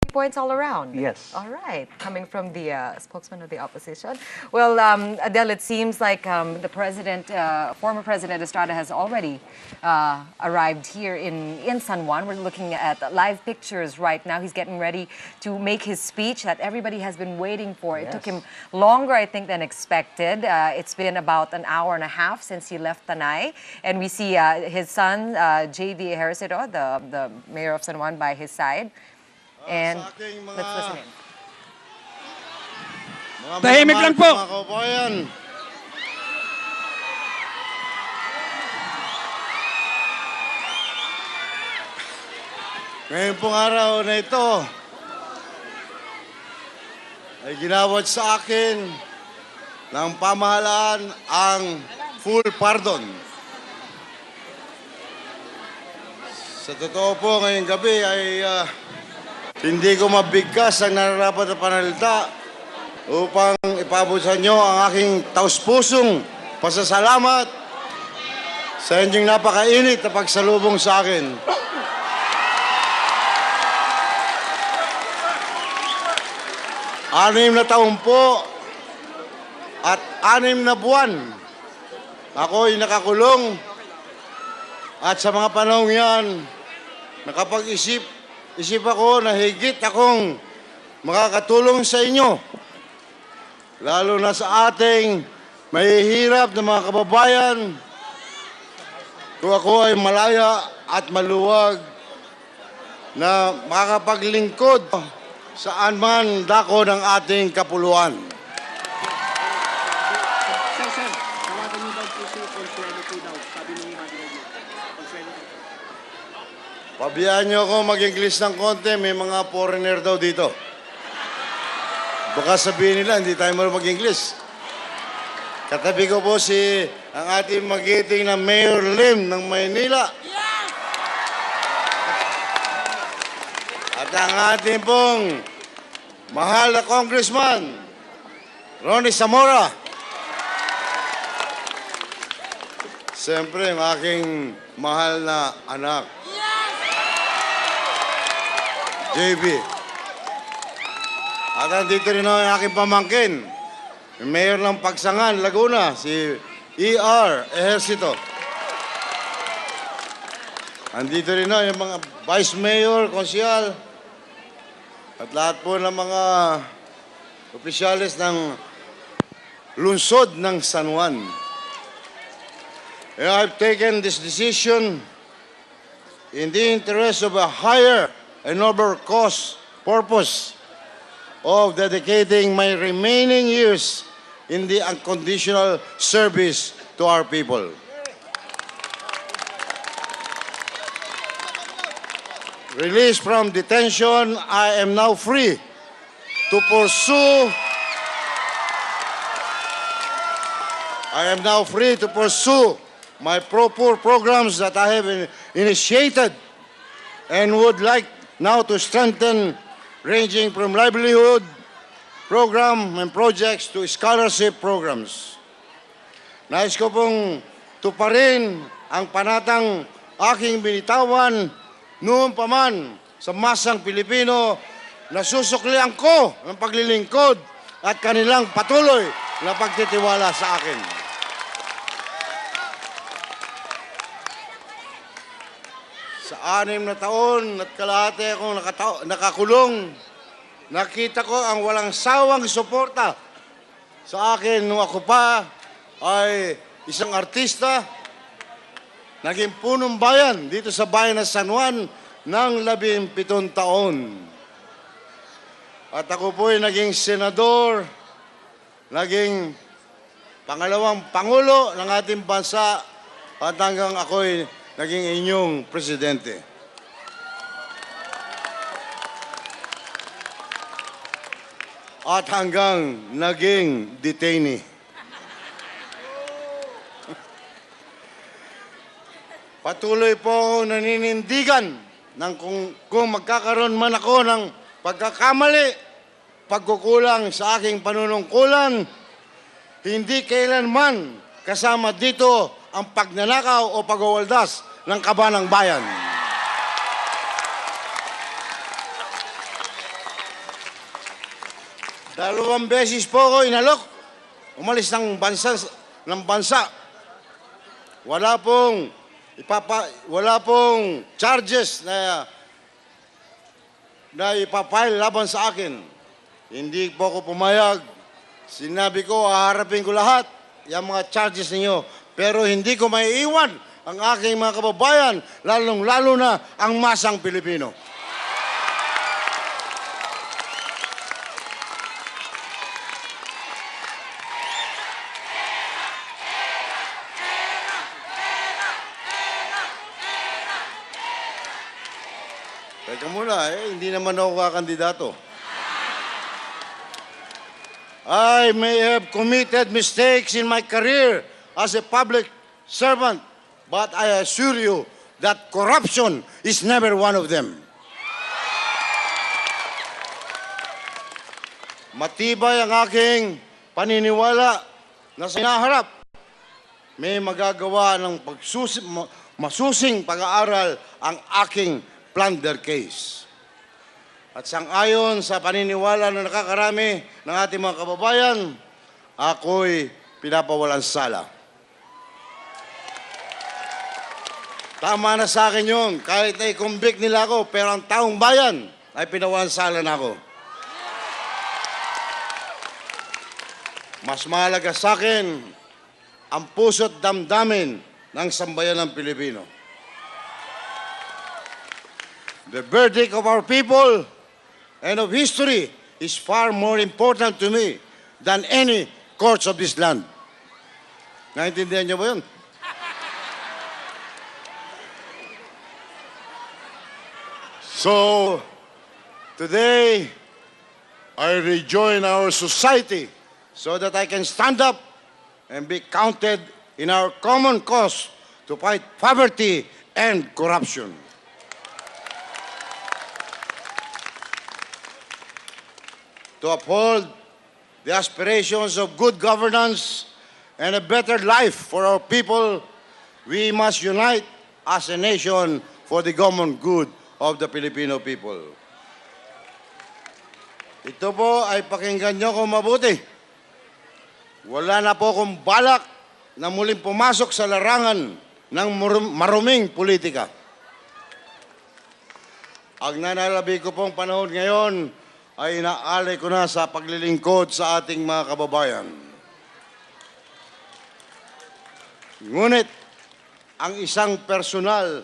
points all around. Yes. All right. Coming from the spokesman of the opposition. Well, Adele, it seems like the president, former President Estrada has already arrived here in San Juan. We're looking at live pictures right now. He's getting ready to make his speech that everybody has been waiting for. It took him longer, I think, than expected. It's been about an hour and a half since he left Tanay. And we see his son, J.D. Ejercito, the mayor of San Juan, by his side. And let's listen in. Tahimik lang po. Mga kaubayan. Ngayon pong araw na ito ay ginawad sa akin ng pamahalaan ang full pardon. Sa totoo po, ngayong gabi ay hindi ko mabigkas ang nararapat na panalita upang ipabot sa inyo ang aking taus-pusong pasasalamat sa inyong napakainit na pagsalubong sa akin. 6 na taon po at 6 na buwan ako'y nakakulong at sa mga panahong yan, nakapag-isip ako na higit akong makakatulong sa inyo. Lalo na sa ating mahihirap na mga kababayan kung ako ay malaya at maluwag na makakapaglingkod saan man dako ng ating kapuluan. Sir, tawagan niyo daw po si Consuelo po daw. Sabi ni Madilag. Consuelo po. Pabayaan niyo ako mag-English ng konti, may mga foreigner daw dito. Baka sabihin nila, hindi tayo marunong mag-English. Katabi ko po ang ating magiting na Mayor Lim ng Maynila. At ang ating pong mahal na Congressman, Ronnie Zamora. Siyempre, ang aking mahal na anak, JB. At andito rin ang aking pamangkin, Mayor ng Pagsangan, Laguna, si Ejercito. Andito rin yung mga Vice Mayor, Konsyal, at lahat po ng mga opisyalis ng lungsod ng San Juan. And I've taken this decision in the interest of a higher and noble cause, purpose of dedicating my remaining years in the unconditional service to our people. Released from detention, I am now free to pursue my pro-poor programs that I have initiated and would like now to strengthen, ranging from livelihood program and projects to scholarship programs. Nais ko pong tuparin ang panatang aking binitawan noon pa man sa masang Pilipino na susuklian ko ng paglilingkod at kanilang patuloy na pagtitiwala sa akin. Sa 6 na taon at kalahati akong nakakulong, nakita ko ang walang sawang suporta sa akin nung ako pa ay isang artista, naging punong bayan dito sa bayan ng San Juan ng 17 taon. At ako po ay naging senador, naging pangalawang pangulo ng ating bansa at hanggang ako ay naging inyong presidente. At hanggang naging detainee. Patuloy po ako naninindigan ng kung magkakaroon man ako ng pagkakamali, pagkukulang sa aking panunungkulan, hindi kailanman kasama dito ang pagnanakaw o pagwawaldas ng kabanang bayan. Dalawang beses po ako inalok. Umalis ng bansa. Wala pong charges na ipapile laban sa akin. Hindi po ako pumayag. Sinabi ko, haharapin ko lahat yung mga charges ninyo. Pero hindi ko maiiwan ang aking mga kababayan, lalong-lalo na ang masang Pilipino. Teka muna, hindi naman ako kakandidato. I may have committed mistakes in my career as a public servant, but I assure you that corruption is never one of them. Matibay ang aking paniniwala na sa hinaharap may magagawa ng masusing pag-aaral ang aking plunder case. At sang-ayon sa paniniwala na nakakarami ng ating mga kababayan, ako'y pinapawalan sala. Tama na sa akin yun, kahit na i-convict nila ako, pero ang taong bayan ay pinawalan sala na ako. Mas mahalaga sa akin ang puso't damdamin ng sambayan ng Pilipino. The verdict of our people and of history is far more important to me than any courts of this land. Naintindihan niyo ba yun? So, today, I rejoin our society so that I can stand up and be counted in our common cause to fight poverty and corruption. To uphold the aspirations of good governance and a better life for our people, we must unite as a nation for the common good of the Filipino people. Ito po ay pakinggan nyo kung mabuti. Wala na po akong balak na muling pumasok sa larangan ng maruming politika. Ang nanalabi ko pong panahon ngayon ay inaalay ko na sa paglilingkod sa ating mga kababayan. Ngunit, ang isang personal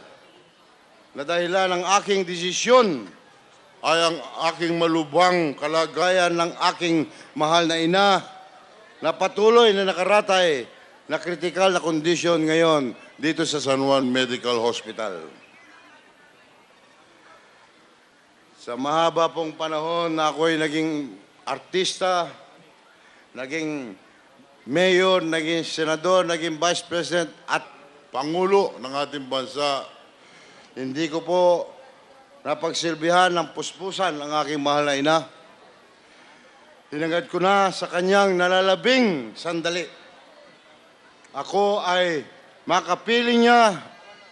na dahilan ng aking desisyon ay ang aking malubhang kalagayan ng aking mahal na ina na patuloy na nakaratay na kritikal na kondisyon ngayon dito sa San Juan Medical Hospital. Sa mahaba pong panahon na ako'y naging artista, naging mayor, naging senador, naging vice president at pangulo ng ating bansa, hindi ko po napagsilbihan ng puspusan ang aking mahal na ina. Hinangad ko na sa kanyang nalalabing sandali. Ako ay makapiling niya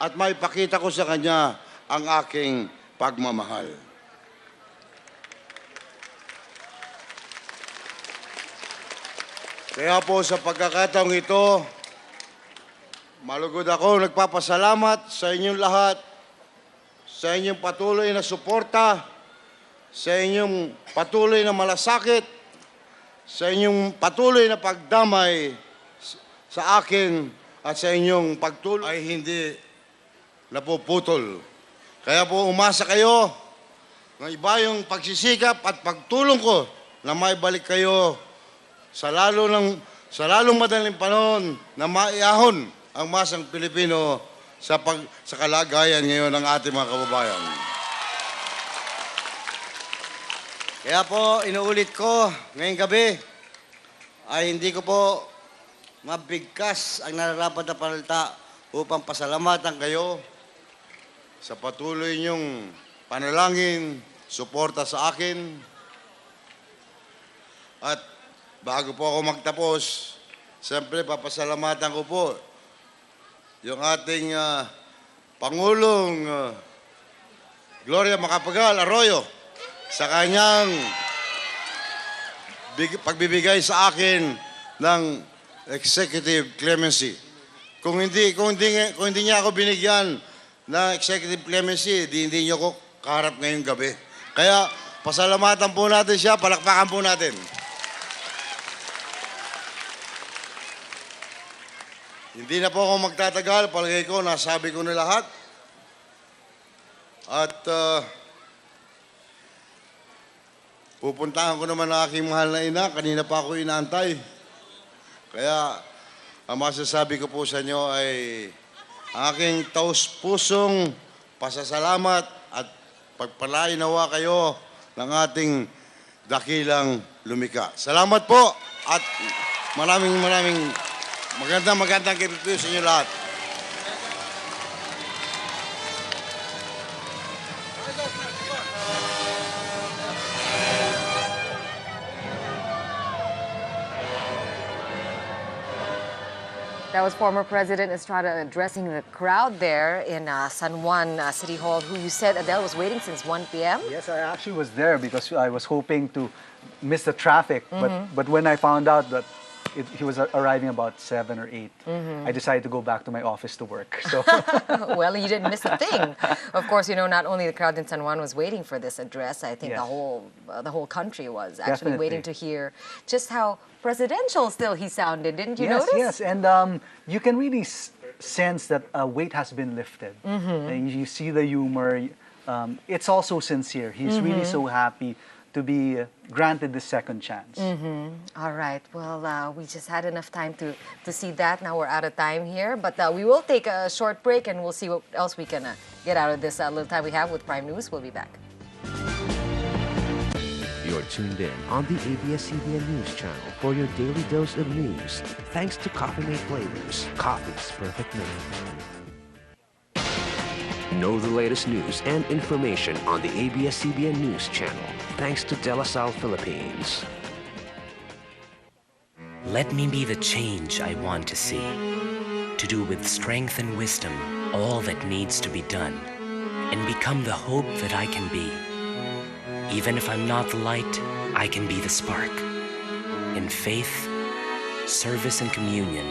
at maipakita ko sa kanya ang aking pagmamahal. Kaya po sa pagkakataong ito, malugod ako nagpapasalamat sa inyong lahat, sa inyong patuloy na suporta, sa inyong patuloy na malasakit, sa inyong patuloy na pagdamay sa akin at sa inyong pagtuloy ay hindi napuputol. Kaya po umasa kayo ng iba yung pagsisikap at pagtulong ko na maibalik kayo sa lalong madaling panahon na maiahon ang masang Pilipino sa kalagayan ngayon ng ating mga kababayan. Kaya po, inuulit ko ngayong gabi ay hindi ko po mabigkas ang nararapat na panalita upang pasalamatan kayo sa patuloy niyong panalangin, suporta sa akin. At bago po ako magtapos, siyempre papasalamatan ko po yung ating Pangulong Gloria Macapagal Arroyo sa kanyang pagbibigay sa akin ng executive clemency. Kung hindi niya ako binigyan ng executive clemency, hindi niyo ako kaharap ngayong gabi. Kaya pasalamatan po natin siya, palakpakan po natin. Hindi na po ako magtatagal, palagay ko, nasabi ko na lahat. At pupuntahan ko naman ang aking mahal na ina, kanina pa ako inaantay. Kaya ang masasabi ko po sa inyo ay aking taus-pusong pasasalamat at pagpalain nawa kayo ng ating dakilang lumika. Salamat po at maraming magandang kipipyo sa inyo lahat. That was former President Estrada addressing the crowd there in San Juan City Hall, who you said, Adele, was waiting since 1 p.m.? Yes, I actually was there because I was hoping to miss the traffic. But when I found out that he was arriving about 7 or 8, I decided to go back to my office to work. So. Well, you didn't miss a thing. Of course, you know, not only the crowd in San Juan was waiting for this address, I think Yes. the whole country was actually Definitely. waiting to hear just how presidential still he sounded. Didn't you Yes, notice? yes, and you can really sense that a weight has been lifted. And you see the humor. It's also sincere. He's really so happy to be granted the second chance. All right. Well, we just had enough time to see that. Now we're out of time here. But we will take a short break and we'll see what else we can get out of this little time we have with Prime News. We'll be back. You're tuned in on the ABS-CBN News Channel for your daily dose of news. Thanks to Coffee Mate Flavors, coffee's perfect name. Know the latest news and information on the ABS-CBN News Channel. Thanks to De La Salle Philippines. Let me be the change I want to see. To do with strength and wisdom all that needs to be done. And become the hope that I can be. Even if I'm not the light, I can be the spark. In faith, service, and communion,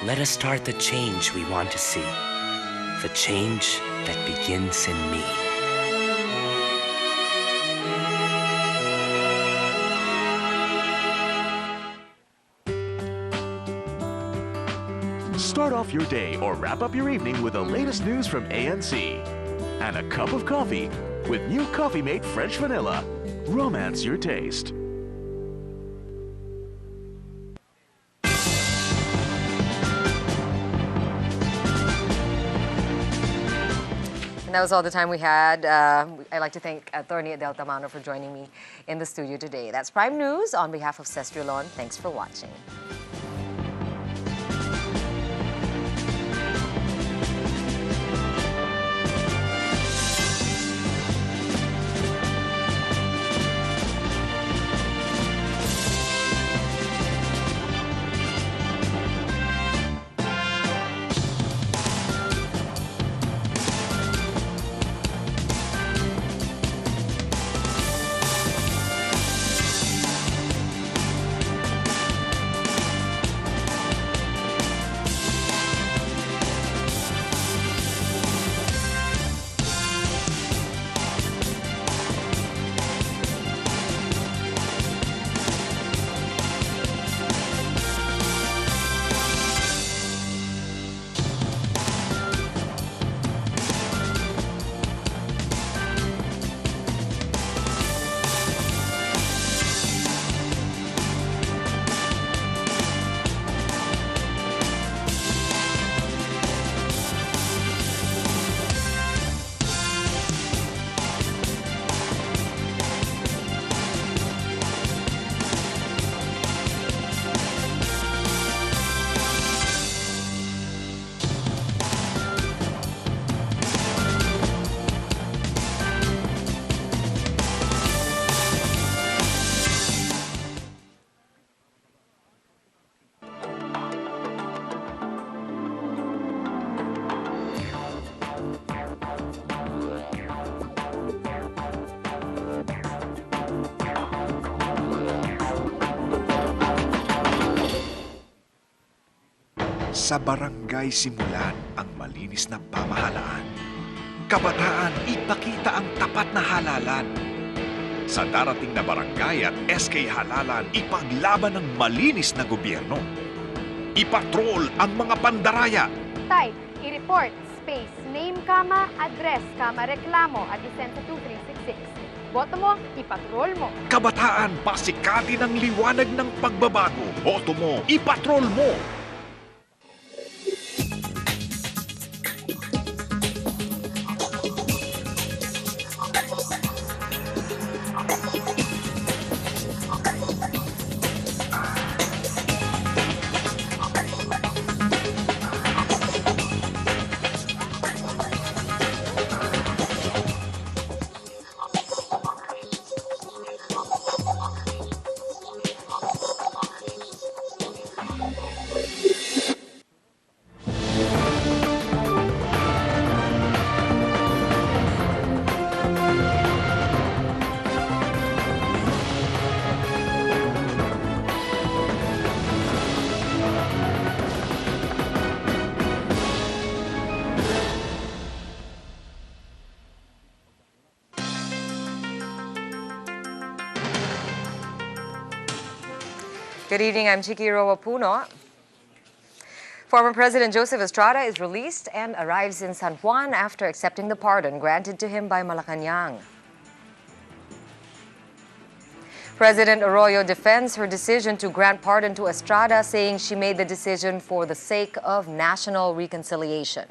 let us start the change we want to see. The change that begins in me. Start off your day or wrap up your evening with the latest news from ANC. And a cup of coffee with new Coffee Mate French Vanilla. Romance your taste. And that was all the time we had. I'd like to thank Attorney Adele Tamano for joining me in the studio today. That's Prime News. On behalf of Sestrulon, thanks for watching. Sa barangay simulan ang malinis na pamahalaan. Kabataan, ipakita ang tapat na halalan. Sa darating na barangay at SK Halalan, ipaglaban ang malinis na gobyerno. Ipatrol ang mga pandaraya. Type, i-report, space, name, comma, address, comma, reklamo at isend sa 2366. Boto mo, ipatrol mo. Kabataan, pasikatin ang liwanag ng pagbabago. Boto mo, ipatrol mo. Good evening, I'm Chikiro Wapuno. Former President Joseph Estrada is released and arrives in San Juan after accepting the pardon granted to him by Malacanang. President Arroyo defends her decision to grant pardon to Estrada, saying she made the decision for the sake of national reconciliation.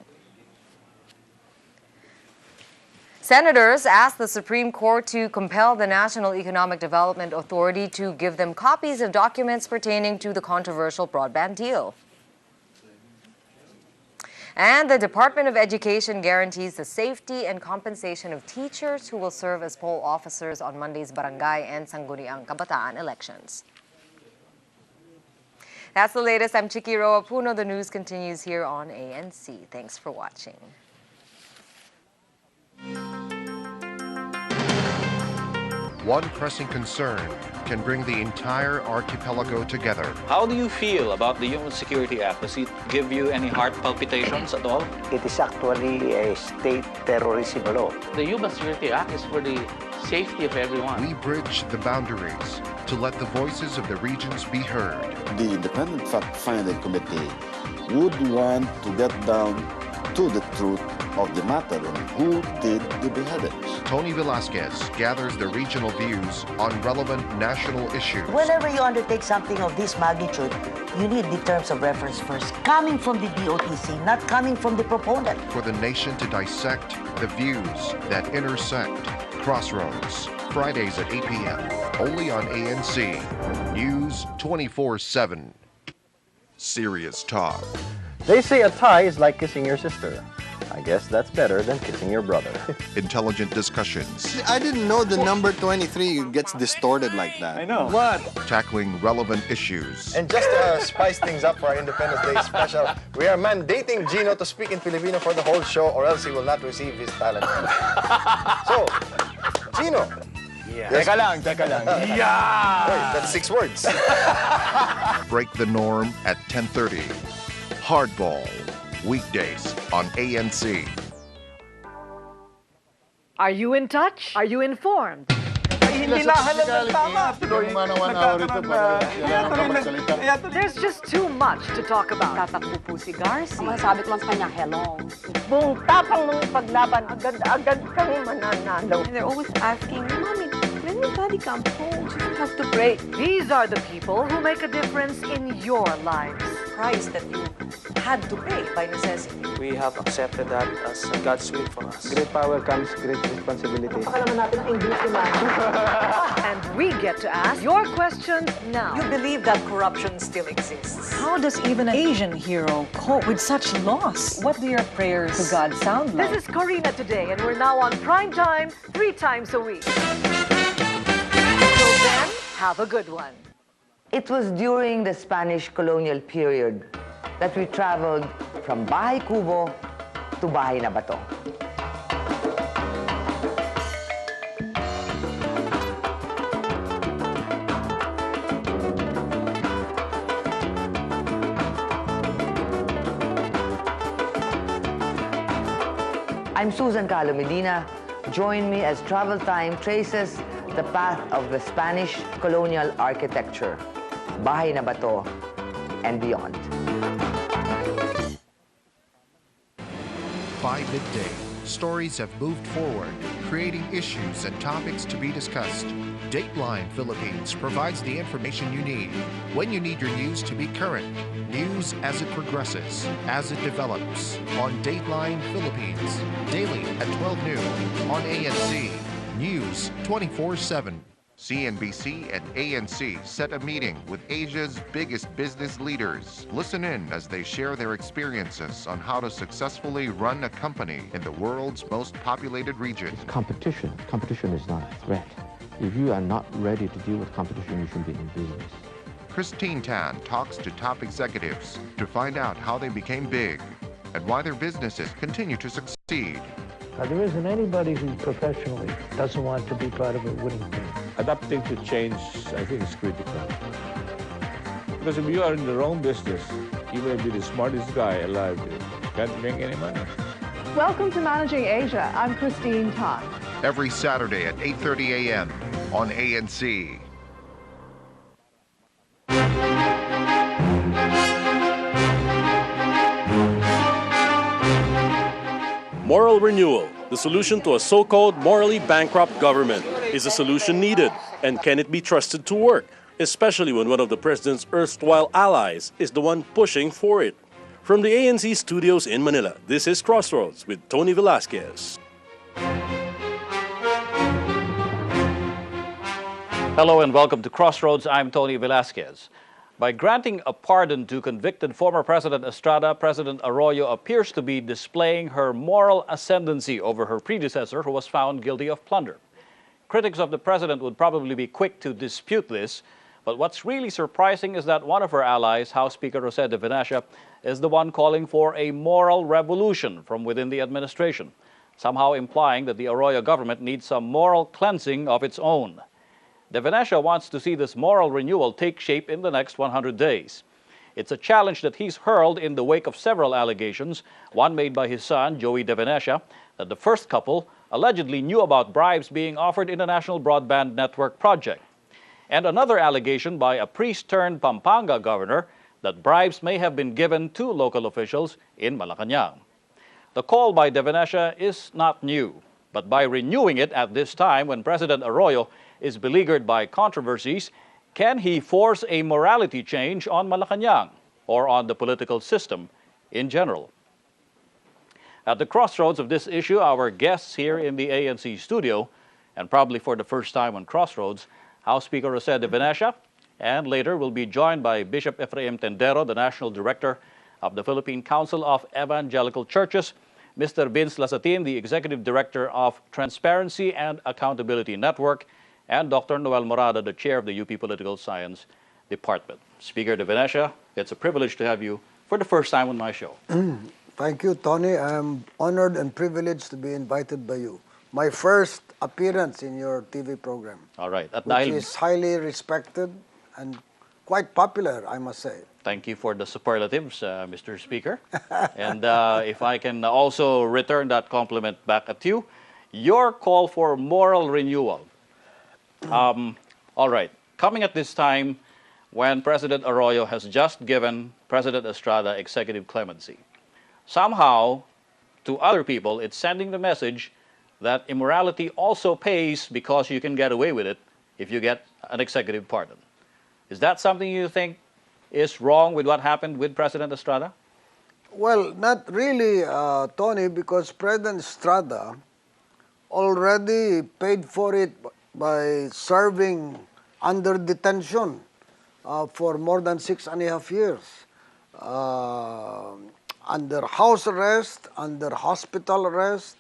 Senators asked the Supreme Court to compel the National Economic Development Authority to give them copies of documents pertaining to the controversial broadband deal. And the Department of Education guarantees the safety and compensation of teachers who will serve as poll officers on Monday's barangay and Sangguniang Kabataan elections. That's the latest. I'm Chikiro Wapuno. The news continues here on ANC. Thanks for watching. One pressing concern can bring the entire archipelago together. How do you feel about the Human Security Act? Does it give you any heart palpitations at all? It is actually a state terrorism law. The Human Security Act is for the safety of everyone. We bridge the boundaries to let the voices of the regions be heard. The Independent Fact-Finding Committee would want to get down to the truth of the matter on who did the beheadings. Tony Velasquez gathers the regional views on relevant national issues. Whenever you undertake something of this magnitude, you need the terms of reference first, coming from the DOTC, not coming from the proponent. For the nation to dissect the views that intersect. Crossroads, Fridays at 8 p.m., only on ANC. News 24/7. Serious talk. They say a tie is like kissing your sister. I guess that's better than kissing your brother. Intelligent discussions. I didn't know the number 23 gets distorted like that. I know. What? Tackling relevant issues. And just to spice things up for our Independence Day special, we are mandating Gino to speak in Filipino for the whole show or else he will not receive his talent. So, Gino. Yeah. Yes. Teka lang. Yeah! Wait, that's 6 words. Break the norm at 10:30. Hardball, weekdays on ANC. Are you in touch? Are you informed? Hindi na alam ng tama. There's just too much to talk about. Tatakbo po si Garci. Ang masasabi ko lang sa kanya, hello. Buong tapang ng paglaban, agad-agad kami mananalo. And they're always asking, Mommy, when will Daddy come home? She still has to pray. These are the people who make a difference in your lives. Price that you had to pay by necessity. We have accepted that as God's will for us. Great power comes great responsibility. And we get to ask your questions now. You believe that corruption still exists. How does even an Asian hero cope with such loss? What do your prayers to God sound like? This is Corina Today, and we're now on prime time 3 times a week. Till then, have a good one. It was during the Spanish colonial period that we traveled from Bahay Kubo to Bahay na Bato. I'm Susan Calo Medina. Join me as Travel Time traces the path of the Spanish colonial architecture, Bahay na Bato, and beyond. By midday, stories have moved forward, creating issues and topics to be discussed. Dateline Philippines provides the information you need when you need your news to be current. News as it progresses, as it develops. On Dateline Philippines, daily at 12 noon on ANC. News 24/7. CNBC and ANC set a meeting with Asia's biggest business leaders. Listen in as they share their experiences on how to successfully run a company in the world's most populated region. Competition. Competition is not a threat. If you are not ready to deal with competition, you shouldn't be in business. Christine Tan talks to top executives to find out how they became big and why their businesses continue to succeed. There isn't anybody who professionally doesn't want to be part of a winning team. Adapting to change, I think, is critical. Because if you are in the wrong business, you may be the smartest guy alive. You can't make any money. Welcome to Managing Asia. I'm Christine Tan. Every Saturday at 8:30 a.m. on ANC. Moral renewal, the solution to a so-called morally bankrupt government. Is a solution needed? And can it be trusted to work? Especially when one of the president's erstwhile allies is the one pushing for it. From the ANC studios in Manila, this is Crossroads with Tony Velasquez. Hello and welcome to Crossroads. I'm Tony Velasquez. By granting a pardon to convicted former President Estrada, President Arroyo appears to be displaying her moral ascendancy over her predecessor who was found guilty of plunder. Critics of the president would probably be quick to dispute this, but what's really surprising is that one of her allies, House Speaker Jose de Venecia, is the one calling for a moral revolution from within the administration, somehow implying that the Arroyo government needs some moral cleansing of its own. De Venecia wants to see this moral renewal take shape in the next 100 days. It's a challenge that he's hurled in the wake of several allegations, one made by his son, Joey De Venecia, that the first couple allegedly knew about bribes being offered in the National Broadband Network project, and another allegation by a priest-turned Pampanga governor that bribes may have been given to local officials in Malacanang. The call by De Venecia is not new, but by renewing it at this time when President Arroyo is beleaguered by controversies, can he force a morality change on Malacanang or on the political system in general? At the crossroads of this issue, our guests here in the ANC studio, and probably for the first time on Crossroads, House Speaker Jose de Venecia, and later will be joined by Bishop Ephraim Tendero, the National Director of the Philippine Council of Evangelical Churches, Mr. Vince Lasatin, the Executive Director of Transparency and Accountability Network, and Dr. Noel Morada, the Chair of the UP Political Science Department. Speaker de Venecia, it's a privilege to have you for the first time on my show. Thank you, Tony. I'm honored and privileged to be invited by you. My first appearance in your TV program. All right. Which is highly respected and quite popular, I must say. Thank you for the superlatives, Mr. Speaker. And if I can also return that compliment back at you, your call for moral renewal. All right. Coming at this time when President Arroyo has just given President Estrada executive clemency. Somehow, to other people, it's sending the message that immorality also pays because you can get away with it if you get an executive pardon. Is that something you think is wrong with what happened with President Estrada? Well, not really, Tony, because President Estrada already paid for it by serving under detention for more than 6.5 years. Under house arrest, under hospital arrest,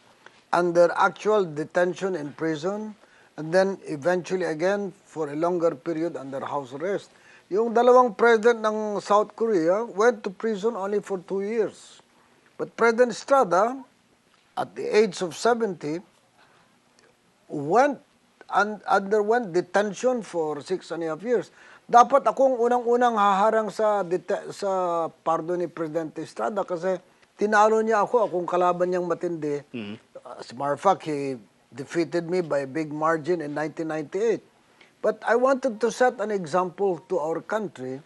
under actual detention in prison, and then eventually again for a longer period under house arrest. Yung dalawang president ng South Korea went to prison only for 2 years. But President Estrada, at the age of 70, underwent detention for 6.5 years. Dapat akong unang-unang haharang sa pardon ni President Estrada kasi tinalo niya ako, akong kalaban niyang matindi. As a matter of fact, he defeated me by a big margin in 1998. But I wanted to set an example to our country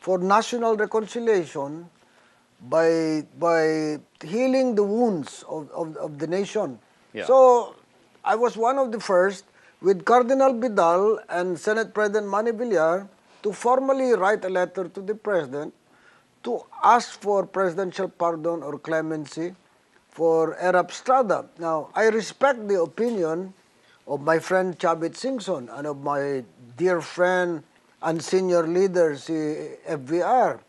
for national reconciliation by healing the wounds of the nation. Yeah. So I was one of the first with Cardinal Vidal and Senate President Manny Villar to formally write a letter to the President to ask for presidential pardon or clemency for Erap Estrada. Now, I respect the opinion of my friend Chavit Singson and of my dear friend and senior leader, si FVR,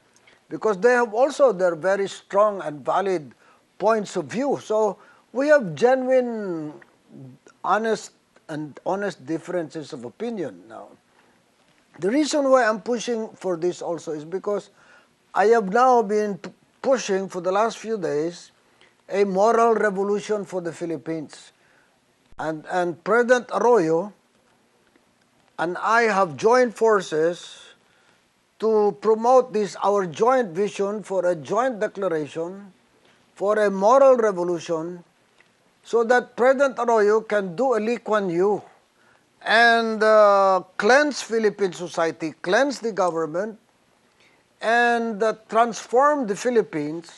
because they have also their very strong and valid points of view. So we have genuine, honest differences of opinion now. The reason why I'm pushing for this also is because I have now been pushing for the last few days a moral revolution for the Philippines. And President Arroyo and I have joined forces to promote this, our joint vision for a joint declaration for a moral revolution so that President Arroyo can do a Lee Kuan Yew and cleanse Philippine society, cleanse the government, and transform the Philippines,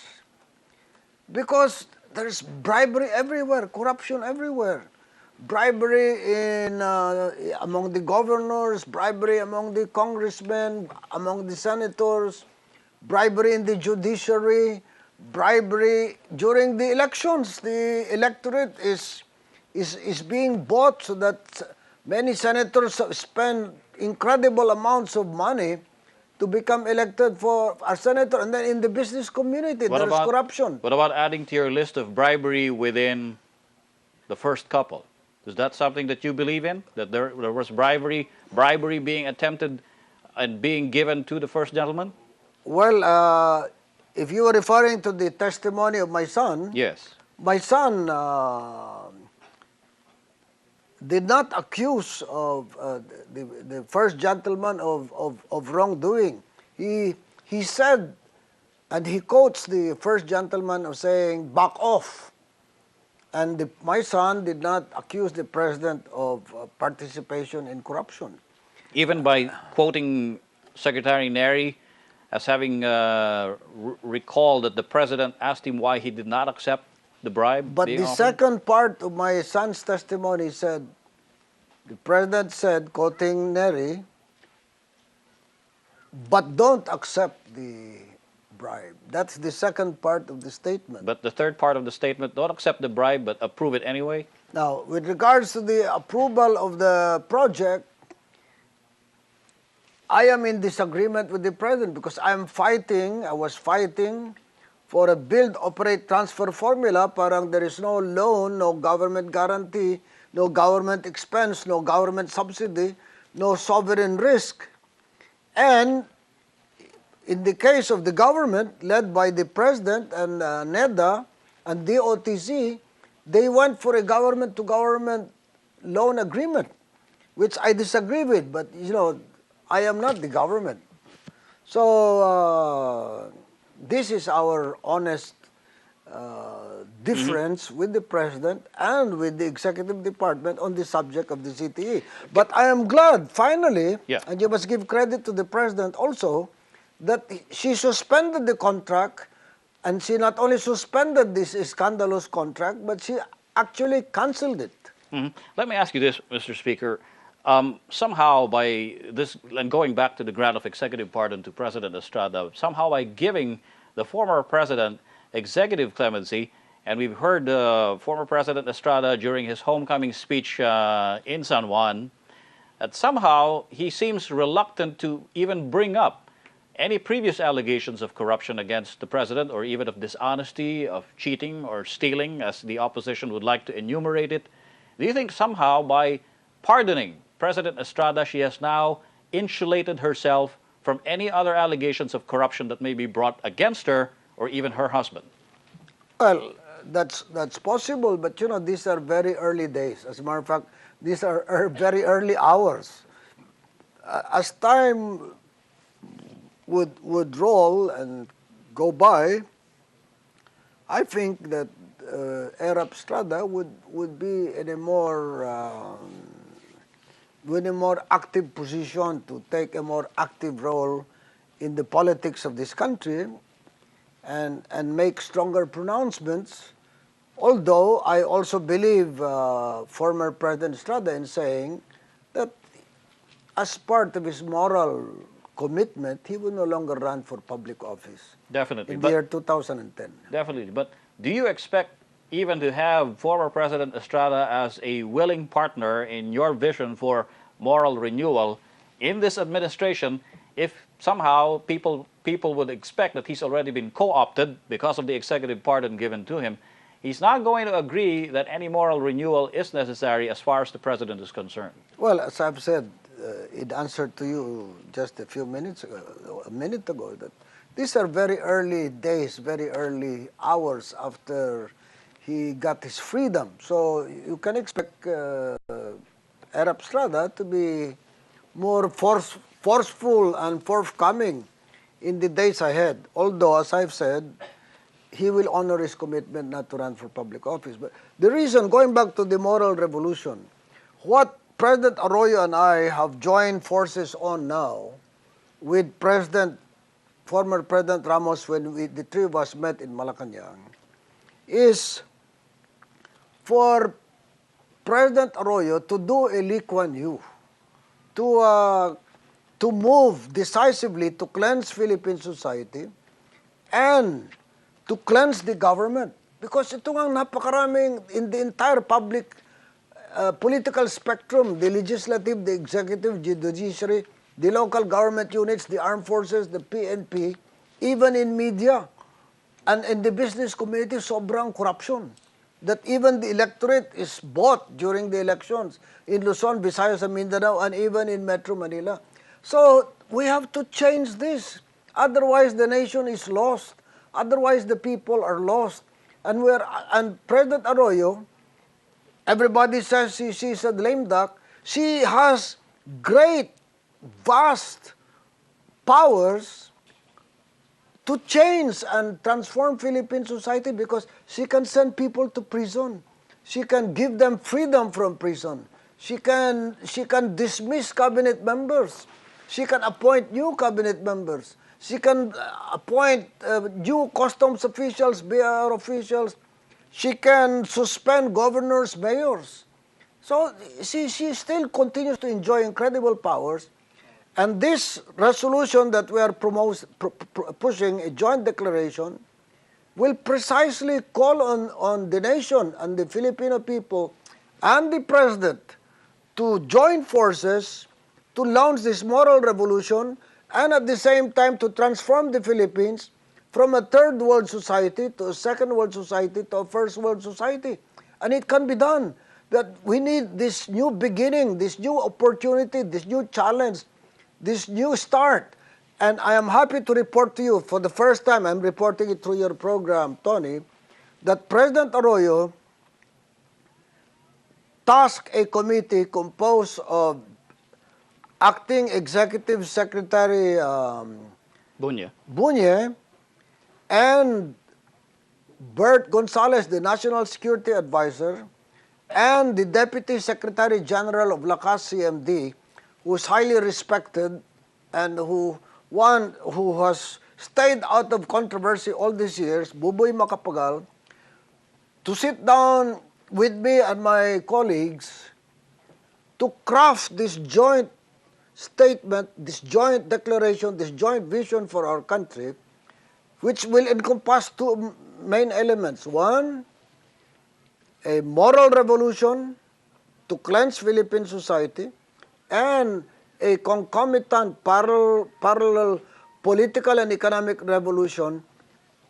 because there's bribery everywhere, corruption everywhere. Bribery in among the governors, bribery among the congressmen, among the senators, bribery in the judiciary, bribery during the elections. The electorate is being bought so that many senators spend incredible amounts of money to become elected for a senator, and then in the business community there's corruption. What about adding to your list of bribery within the first couple? Is that something that you believe in? That there was bribery being attempted and being given to the first gentleman? Well, if you are referring to the testimony of my son, yes, my son did not accuse of the first gentleman of wrongdoing. He said, and he quotes the first gentleman of saying, "Back off." And my son did not accuse the president of participation in corruption. Even by quoting Secretary Neri as having recalled that the president asked him why he did not accept the bribe. But the second part of my son's testimony said, the president said, quoting Neri, "But don't accept the bribe." That's the second part of the statement. But the third part of the statement, don't accept the bribe, but approve it anyway? Now, with regards to the approval of the project, I am in disagreement with the president because I was fighting for a build, operate, transfer formula. Parang there is no loan, no government guarantee, no government expense, no government subsidy, no sovereign risk. And in the case of the government, led by the president and NEDA and DOTC, they went for a government-to-government loan agreement, which I disagree with. But, you know, I am not the government. So this is our honest difference with the president and with the executive department on the subject of the CTE. But I am glad, finally, and you must give credit to the president also, that she suspended the contract, and she not only suspended this scandalous contract, but she actually canceled it. Let me ask you this, Mr. Speaker. Somehow by this, and going back to the grant of executive pardon to President Estrada, somehow by giving the former president executive clemency, and we've heard former President Estrada during his homecoming speech in San Juan, that somehow he seems reluctant to even bring up any previous allegations of corruption against the president, or even of dishonesty, of cheating or stealing, as the opposition would like to enumerate it. Do you think somehow by pardoning President Estrada, she has now insulated herself from any other allegations of corruption that may be brought against her or even her husband? Well, that's possible, but you know, these are very early days. As a matter of fact, these are very early hours. As time would roll and go by, I think that Erap Estrada would be in a more with a more active position to take a more active role in the politics of this country and make stronger pronouncements. Although I also believe former President Estrada in saying that as part of his moral commitment, he will no longer run for public office. Definitely. In the year 2010. Definitely. But do you expect even to have former President Estrada as a willing partner in your vision for moral renewal in this administration if somehow people would expect that he's already been co-opted because of the executive pardon given to him? He's not going to agree that any moral renewal is necessary as far as the president is concerned. Well, as I've said, in answer to you just a minute ago, that these are very early days, very early hours after he got his freedom. So you can expect Erap Estrada to be more forceful and forthcoming in the days ahead. Although, as I've said, he will honor his commitment not to run for public office. But the reason, going back to the moral revolution, what President Arroyo and I have joined forces on now with former President Ramos when the three of us met in Malacanang is for President Arroyo to do a Lee Kuan Yew, to move decisively to cleanse Philippine society and to cleanse the government. Because ito nga napakaraming in the entire public political spectrum, the legislative, the executive, the judiciary, the local government units, the armed forces, the PNP, even in media and in the business community, sobrang corruption. That even the electorate is bought during the elections in Luzon, Visayas, and Mindanao, and even in Metro Manila. So we have to change this. Otherwise, the nation is lost. Otherwise, the people are lost. And President Arroyo, everybody says she's a lame duck. She has great, vast powers to change and transform Philippine society because she can send people to prison. She can give them freedom from prison. She can dismiss cabinet members. She can appoint new cabinet members. She can appoint new customs officials, BIR officials. She can suspend governors, mayors. So she still continues to enjoy incredible powers. And this resolution that we are pushing, a joint declaration, will precisely call on the nation and the Filipino people and the president to join forces to launch this moral revolution and at the same time to transform the Philippines from a third world society to a second world society to a first world society. And it can be done. That we need this new beginning, this new opportunity, this new challenge, this new start. And I am happy to report to you, for the first time, I'm reporting it through your program, Tony, that President Arroyo tasked a committee composed of Acting Executive Secretary Bunye and Bert Gonzales, the National Security Advisor, and the Deputy Secretary General of Lakas CMD, who is highly respected and who has stayed out of controversy all these years, Buboy Macapagal, to sit down with me and my colleagues to craft this joint statement, this joint declaration, this joint vision for our country, which will encompass two main elements. One, a moral revolution to cleanse Philippine society, and a concomitant parallel political and economic revolution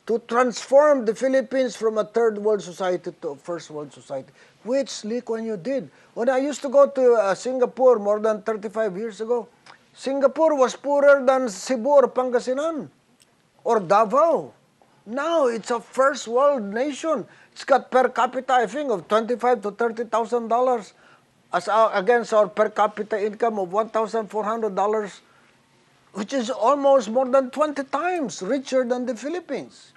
to transform the Philippines from a third world society to a first world society, which Lee Kuan Yew did. When I used to go to Singapore more than 35 years ago, Singapore was poorer than Cebu or Pangasinan or Davao. Now it's a first world nation. It's got per capita, I think, of $25,000 to $30,000 against our per capita income of $1,400, which is almost more than 20 times richer than the Philippines.